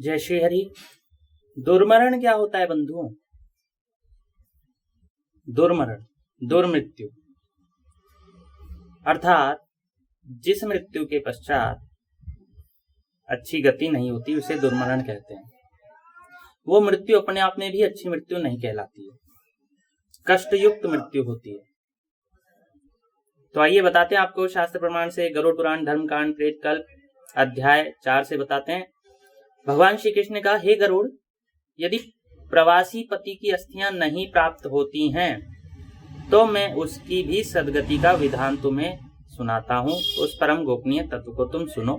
जय श्री हरि। दुर्मरण क्या होता है बंधुओं? दुर्मरण, दुर्मृत्यु अर्थात जिस मृत्यु के पश्चात अच्छी गति नहीं होती उसे दुर्मरण कहते हैं। वो मृत्यु अपने आप में भी अच्छी मृत्यु नहीं कहलाती है, कष्टयुक्त मृत्यु होती है। तो आइए बताते हैं आपको शास्त्र प्रमाण से, गरुड़ पुराण धर्मकांड प्रेत कल्प अध्याय 4 से बताते हैं। भगवान श्री कृष्ण ने कहा, हे गरुड़, यदि प्रवासी पति की अस्थियां नहीं प्राप्त होती हैं तो मैं उसकी भी सदगति का विधान तुम्हें सुनाता हूं। उस परम गोपनीय तत्व को तुम सुनो।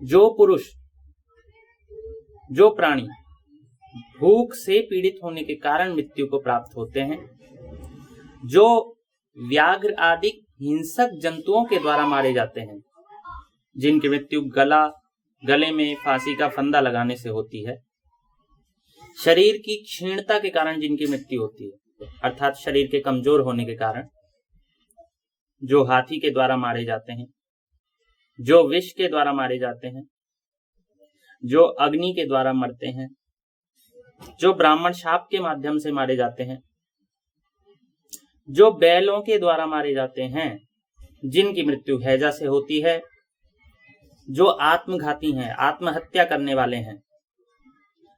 जो पुरुष, जो प्राणी भूख से पीड़ित होने के कारण मृत्यु को प्राप्त होते हैं, जो व्याघ्र आदि हिंसक जंतुओं के द्वारा मारे जाते हैं, जिनकी मृत्यु गले में फांसी का फंदा लगाने से होती है, शरीर की क्षीणता के कारण जिनकी मृत्यु होती है, अर्थात शरीर के कमजोर होने के कारण, जो हाथी के द्वारा मारे जाते हैं, जो विष के द्वारा मारे जाते हैं, जो अग्नि के द्वारा मरते हैं, जो ब्राह्मण शाप के माध्यम से मारे जाते हैं, जो बैलों के द्वारा मारे जाते हैं, जिनकी मृत्यु हैजा से होती है, जो आत्मघाती हैं, आत्महत्या करने वाले हैं,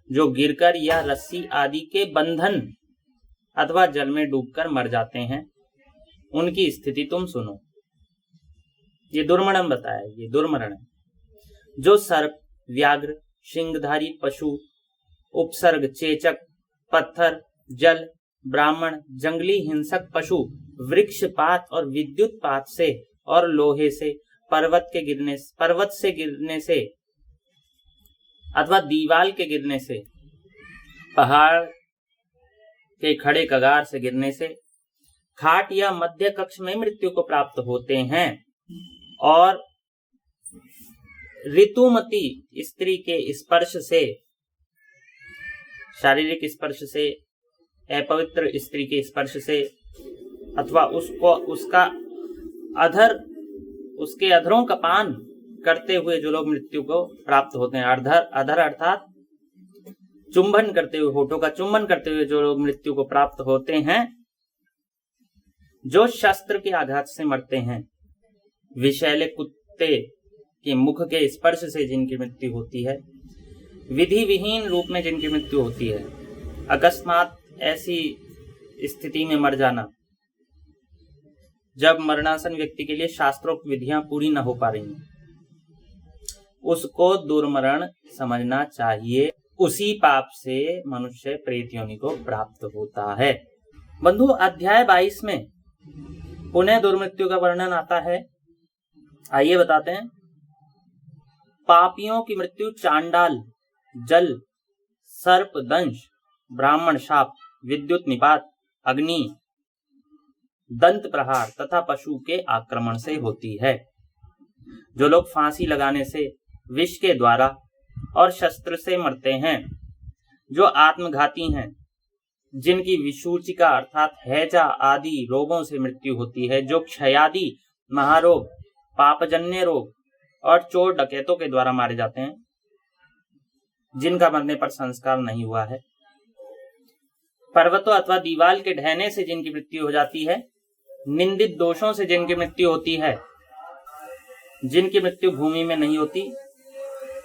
जो गिरकर या रस्सी आदि के बंधन अथवा जल में डूबकर मर जाते हैं, उनकी स्थिति तुम सुनो। ये दुर्मरण बताया, ये दुर्मरण है। जो सर्प, व्याघ्र, सिंहधारी पशु, उपसर्ग, चेचक, पत्थर, जल, ब्राह्मण, जंगली हिंसक पशु, वृक्षपात और विद्युत पात से और लोहे से, पर्वत से गिरने से अथवा दीवाल के गिरने से, पहाड़ के खड़े कगार से गिरने से, खाट या मध्य कक्ष में मृत्यु को प्राप्त होते हैं, और ऋतुमती स्त्री के स्पर्श से, शारीरिक स्पर्श से, अपवित्र स्त्री के स्पर्श से, अथवा उसके अधरों का पान करते हुए जो लोग मृत्यु को प्राप्त होते हैं, अधर अर्थात चुंबन करते हुए, होठों का चुंबन करते हुए जो लोग मृत्यु को प्राप्त होते हैं, जो शस्त्र के आघात से मरते हैं, विषैले कुत्ते के मुख के स्पर्श से जिनकी मृत्यु होती है, विधि विहीन रूप में जिनकी मृत्यु होती है, अकस्मात ऐसी स्थिति में मर जाना जब मरणासन व्यक्ति के लिए शास्त्रोक्त विधियां पूरी न हो पा रही, उसको दुर्मरण समझना चाहिए। उसी पाप से मनुष्य प्रेत योनि को प्राप्त होता है। बंधु, अध्याय 22 में पुनः दुर्मृत्यु का वर्णन आता है। आइए बताते हैं। पापियों की मृत्यु चांडाल, जल, सर्प दंश, ब्राह्मण शाप, विद्युत निपात, अग्नि, दंत प्रहार तथा पशु के आक्रमण से होती है। जो लोग फांसी लगाने से, विष के द्वारा और शस्त्र से मरते हैं, जो आत्मघाती हैं, जिनकी विसूचिका अर्थात हैजा आदि रोगों से मृत्यु होती है, जो क्षयादि महारोग, पापजन्य रोग और चोर डकैतों के द्वारा मारे जाते हैं, जिनका मरने पर संस्कार नहीं हुआ है, पर्वतों अथवा दीवाल के ढहने से जिनकी मृत्यु हो जाती है, निंदित दोषों से जिनकी मृत्यु होती है, जिनकी मृत्यु भूमि में नहीं होती,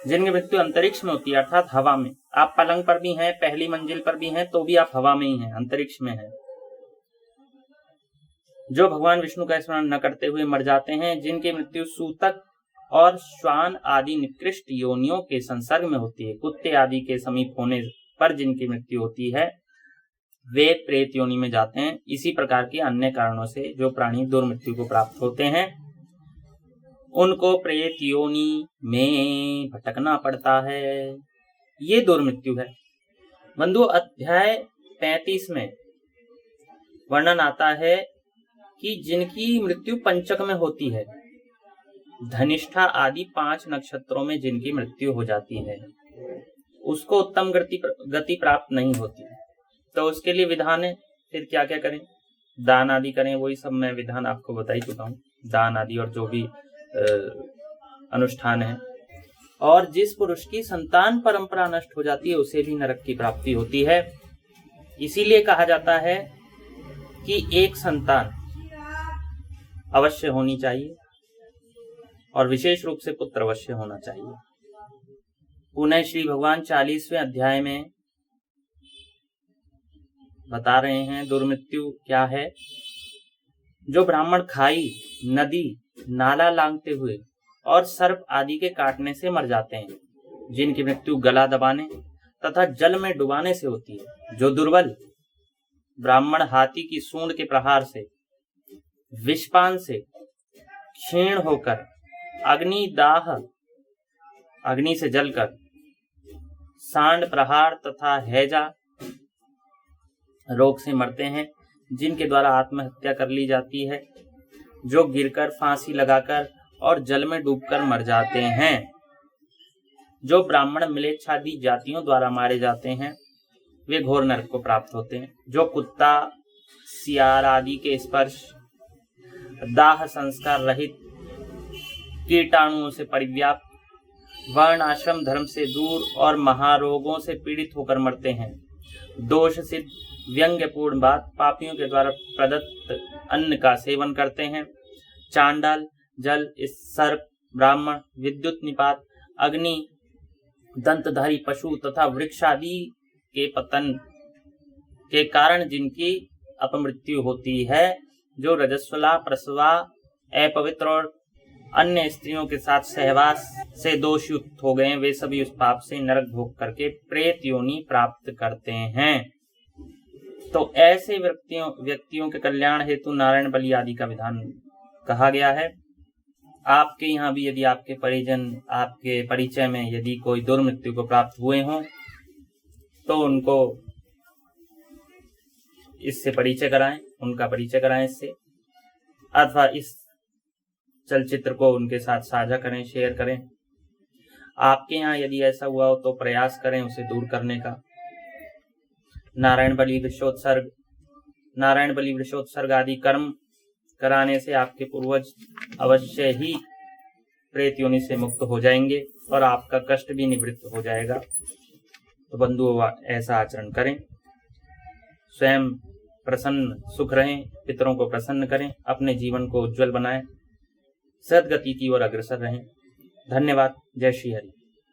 जिनकी मृत्यु अंतरिक्ष में होती है अर्थात हवा में। आप पलंग पर भी हैं, पहली मंजिल पर भी हैं, तो भी आप हवा में ही हैं, अंतरिक्ष में हैं। जो भगवान विष्णु का स्मरण न करते हुए मर जाते हैं, जिनकी मृत्यु सूतक और श्वान आदि निकृष्ट योनियों के संसर्ग में होती है, कुत्ते आदि के समीप होने पर जिनकी मृत्यु होती है, वे प्रेत योनि में जाते हैं। इसी प्रकार के अन्य कारणों से जो प्राणी दुर्मृत्यु को प्राप्त होते हैं, उनको प्रेत योनि में भटकना पड़ता है। ये दुर्मृत्यु है। बंधु, अध्याय 35 में वर्णन आता है कि जिनकी मृत्यु पंचक में होती है, धनिष्ठा आदि 5 नक्षत्रों में जिनकी मृत्यु हो जाती है, उसको उत्तम गति प्राप्त नहीं होती। तो उसके लिए विधान है, फिर क्या क्या करें? दान आदि करें। वही सब मैं विधान आपको बता ही चुका हूँ, दान आदि और जो भी अनुष्ठान है। और जिस पुरुष की संतान परंपरा नष्ट हो जाती है उसे भी नरक की प्राप्ति होती है। इसीलिए कहा जाता है कि एक संतान अवश्य होनी चाहिए और विशेष रूप से पुत्र अवश्य होना चाहिए। पुनः श्री भगवान 40वें अध्याय में बता रहे हैं दुर्मृत्यु क्या है। जो ब्राह्मण खाई, नदी, नाला लांघते हुए और सर्प आदि के काटने से मर जाते हैं, जिनकी मृत्यु गला दबाने तथा जल में डुबाने से होती है। जो दुर्बल ब्राह्मण हाथी की सूंड के प्रहार से, विषपान से क्षीण होकर, अग्नि से जलकर, सांड प्रहार तथा हैजा रोग से मरते हैं, जिनके द्वारा आत्महत्या कर ली जाती है। जो गिरकर, फांसी लगाकर और जल में डूबकर मर जाते हैं। जो ब्राह्मण म्लेच्छादि जातियों द्वारा मारे जाते हैं वे घोर नरक को प्राप्त होते हैं। जो कुत्ता, सियार आदि के स्पर्श, दाह संस्कार रहित, कीटाणुओं से परिव्याप्त, वर्ण आश्रम धर्म से दूर और महारोगों से पीड़ित होकर मरते हैं। दोष सिद्ध व्यंग्यपूर्ण बात, पापियों के द्वारा प्रदत्त अन्न का सेवन करते हैं। चांडाल, जल, सर्प, ब्राह्मण, विद्युत निपात, अग्नि, दंतधारी पशु तथा वृक्ष आदि के पतन के कारण जिनकी अपमृत्यु होती है। जो रजस्वला, प्रसवा, अपवित्र और अन्य स्त्रियों के साथ सहवास से दोषयुक्त हो गए, वे सभी उस पाप से नरक भोग करके प्रेत योनि प्राप्त करते हैं। तो ऐसे व्यक्तियों के कल्याण हेतु नारायण बलि आदि का विधान कहा गया है। आपके यहाँ भी यदि आपके परिजन, आपके परिचय में यदि कोई दुर्मृत्यु को प्राप्त हुए हों तो उनको इससे परिचय कराएं, उनका परिचय कराएं इससे, अथवा इस चलचित्र को उनके साथ साझा करें, शेयर करें। आपके यहाँ यदि ऐसा हुआ हो तो प्रयास करें उसे दूर करने का। नारायण बलि वृषोत्सर्ग आदि कर्म कराने से आपके पूर्वज अवश्य ही प्रेत योनि से मुक्त हो जाएंगे और आपका कष्ट भी निवृत्त हो जाएगा। तो बंधुओं, ऐसा आचरण करें, स्वयं प्रसन्न सुख रहें, पितरों को प्रसन्न करें, अपने जीवन को उज्जवल बनाएं, सद्गति की ओर अग्रसर रहें। धन्यवाद। जय श्री हरि।